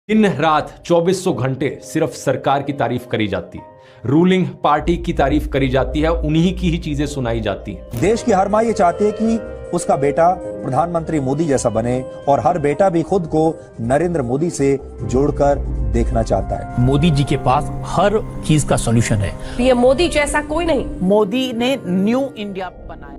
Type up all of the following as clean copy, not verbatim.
दिन रात 2400 घंटे सिर्फ सरकार की तारीफ करी जाती है, रूलिंग पार्टी की तारीफ करी जाती है, उन्हीं की ही चीजें सुनाई जाती हैं। देश की हर माँ ये चाहती है कि उसका बेटा प्रधानमंत्री मोदी जैसा बने और हर बेटा भी खुद को नरेंद्र मोदी से जोड़कर देखना चाहता है। मोदी जी के पास हर चीज का सॉल्यूशन है। पीएम मोदी जैसा कोई नहीं। मोदी ने न्यू इंडिया बनाया।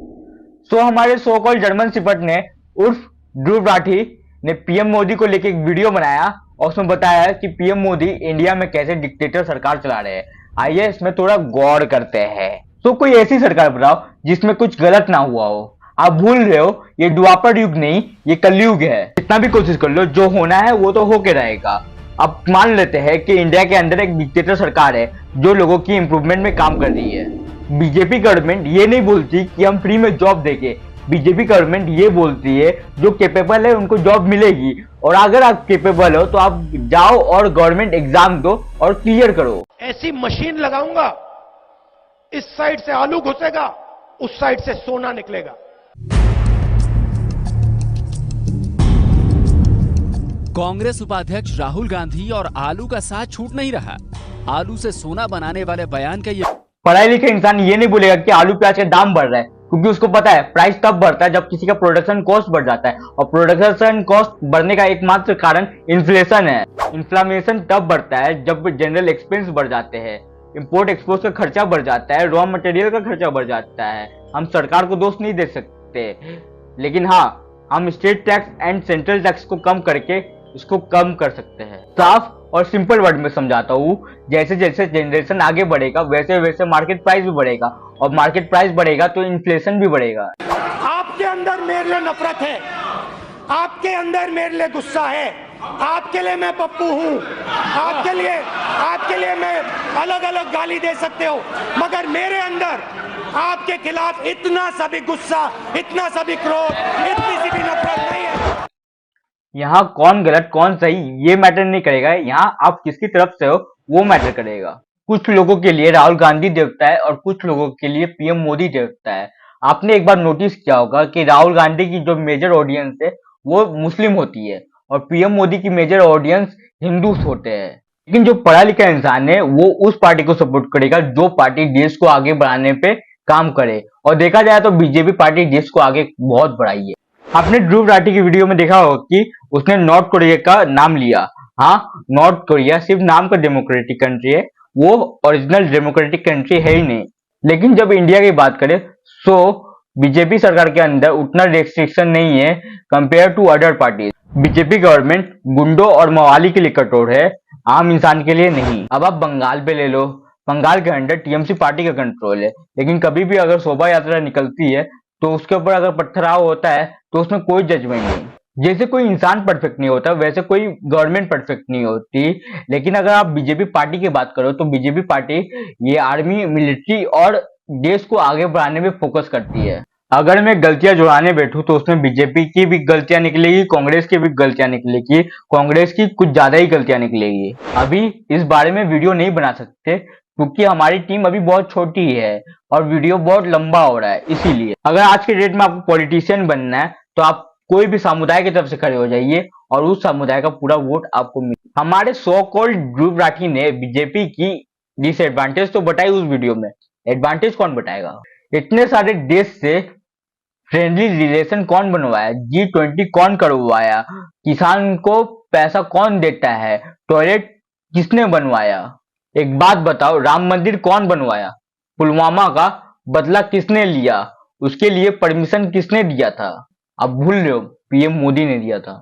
सो हमारे सो कॉल्ड जर्मन सिपट ने उर्फ ध्रुव राठी ने पीएम मोदी को लेकर एक वीडियो बनाया और उसमें बताया कि पीएम मोदी इंडिया में कैसे डिक्टेटर सरकार चला रहे हैं। आइए इसमें थोड़ा गौर करते हैं। तो कोई ऐसी सरकार बनाओ जिसमें कुछ गलत ना हुआ हो। आप भूल रहे हो ये द्वापर युग नहीं, ये कलयुग है। जितना भी कोशिश कर लो, जो होना है वो तो होके रहेगा। अब मान लेते हैं कि इंडिया के अंदर एक डिक्टेटर सरकार है जो लोगों की इंप्रूवमेंट में काम कर रही है। बीजेपी गवर्नमेंट ये नहीं बोलती कि हम फ्री में जॉब देंगे। बीजेपी गवर्नमेंट ये बोलती है जो कैपेबल है उनको जॉब मिलेगी, और अगर आप कैपेबल हो तो आप जाओ और गवर्नमेंट एग्जाम दो और क्लियर करो। ऐसी मशीन लगाऊंगा, इस साइड से आलू घुसेगा, उस साइड से सोना निकलेगा। कांग्रेस उपाध्यक्ष राहुल गांधी और आलू का साथ छूट नहीं रहा। आलू से सोना बनाने वाले बयान का ये पढ़ाई लिखे इंसान ये नहीं बोलेगा कि आलू प्याज का दाम बढ़ रहा है, क्योंकि उसको पता है प्राइस तब बढ़ता है जब किसी का प्रोडक्शन कॉस्ट बढ़ जाता है, और प्रोडक्शन कॉस्ट बढ़ने का एकमात्र कारण इन्फ्लेशन है। इन्फ्लेशन तब बढ़ता है जब जनरल एक्सपेंस बढ़ जाते हैं, इंपोर्ट एक्सपोर्ट का खर्चा बढ़ जाता है, रॉ मटेरियल का खर्चा बढ़ जाता है। हम सरकार को दोष नहीं दे सकते, लेकिन हाँ, हम state tax and central tax को कम करके इसको कम कर सकते हैं। साफ और सिंपल वर्ड में समझाता हूँ, जैसे जैसे जनरेशन आगे बढ़ेगा वैसे वैसे मार्केट प्राइस भी बढ़ेगा, और मार्केट प्राइस बढ़ेगा तो इन्फ्लेशन भी बढ़ेगा। आपके अंदर मेरे लिए नफरत है, आपके अंदर मेरे लिए गुस्सा है, आपके लिए मैं पप्पू हूँ, आपके लिए मैं अलग अलग गाली दे सकते हो, मगर मेरे अंदर आपके खिलाफ इतना सा भी गुस्सा, इतना सा भी क्रोध, इतनी सी भी नफरत नहीं है। यहाँ कौन गलत कौन सही ये मैटर नहीं करेगा, यहाँ आप किसकी तरफ से हो वो मैटर करेगा। कुछ लोगों के लिए राहुल गांधी देवता है और कुछ लोगों के लिए पीएम मोदी देवता है। आपने एक बार नोटिस किया होगा कि राहुल गांधी की जो मेजर ऑडियंस है वो मुस्लिम होती है, और पीएम मोदी की मेजर ऑडियंस हिंदू होते हैं। लेकिन जो पढ़ा लिखा इंसान है वो उस पार्टी को सपोर्ट करेगा जो पार्टी देश को आगे बढ़ाने पे काम करे, और देखा जाए तो बीजेपी पार्टी देश को आगे बहुत बढ़ाई है। आपने ध्रुव राठी की वीडियो में देखा होगा कि उसने नॉर्थ कोरिया का नाम लिया। हाँ, नॉर्थ कोरिया सिर्फ नाम का डेमोक्रेटिक कंट्री है, वो ओरिजिनल डेमोक्रेटिक कंट्री है ही नहीं। लेकिन जब इंडिया की बात करें तो बीजेपी सरकार के अंदर उतना रेस्ट्रिक्शन नहीं है compare to other parties. BJP government गुंडों और मवाली के लिए कठोर है, आम इंसान के लिए नहीं। अब आप बंगाल पे ले लो, बंगाल के अंदर टीएमसी पार्टी का कंट्रोल है, लेकिन कभी भी अगर शोभा यात्रा निकलती है तो उसके ऊपर अगर पथराव होता है तो उसमें कोई जजमेंट नहीं। जैसे कोई इंसान परफेक्ट नहीं होता वैसे कोई गवर्नमेंट परफेक्ट नहीं होती। लेकिन अगर आप बीजेपी पार्टी की बात करो तो बीजेपी पार्टी ये आर्मी, मिलिट्री और देश को आगे बढ़ाने में फोकस करती है। अगर मैं गलतियां जुड़ाने बैठूं तो उसमें बीजेपी की भी गलतियां निकलेगी, कांग्रेस की भी गलतियां निकलेगी, कांग्रेस की कुछ ज्यादा ही गलतियां निकलेगी। अभी इस बारे में वीडियो नहीं बना सकते क्योंकि हमारी टीम अभी बहुत छोटी है और वीडियो बहुत लंबा हो रहा है, इसीलिए। अगर आज के डेट में आपको पॉलिटिशियन बनना है तो आप कोई भी समुदाय की तरफ से खड़े हो जाइए और उस समुदाय का पूरा वोट आपको मिले। हमारे सो कॉल्ड ध्रुव राठी ने बीजेपी की डिसएडवांटेज तो बताई उस वीडियो में, एडवांटेज कौन बताएगा? इतने सारे देश से फ्रेंडली रिलेशन कौन बनवाया, G20 कौन करवाया, किसान को पैसा कौन देता है, टॉयलेट किसने बनवाया? एक बात बताओ, राम मंदिर कौन बनवाया? पुलवामा का बदला किसने लिया? उसके लिए परमिशन किसने दिया था? आप भूल रहे हो, पीएम मोदी ने दिया था।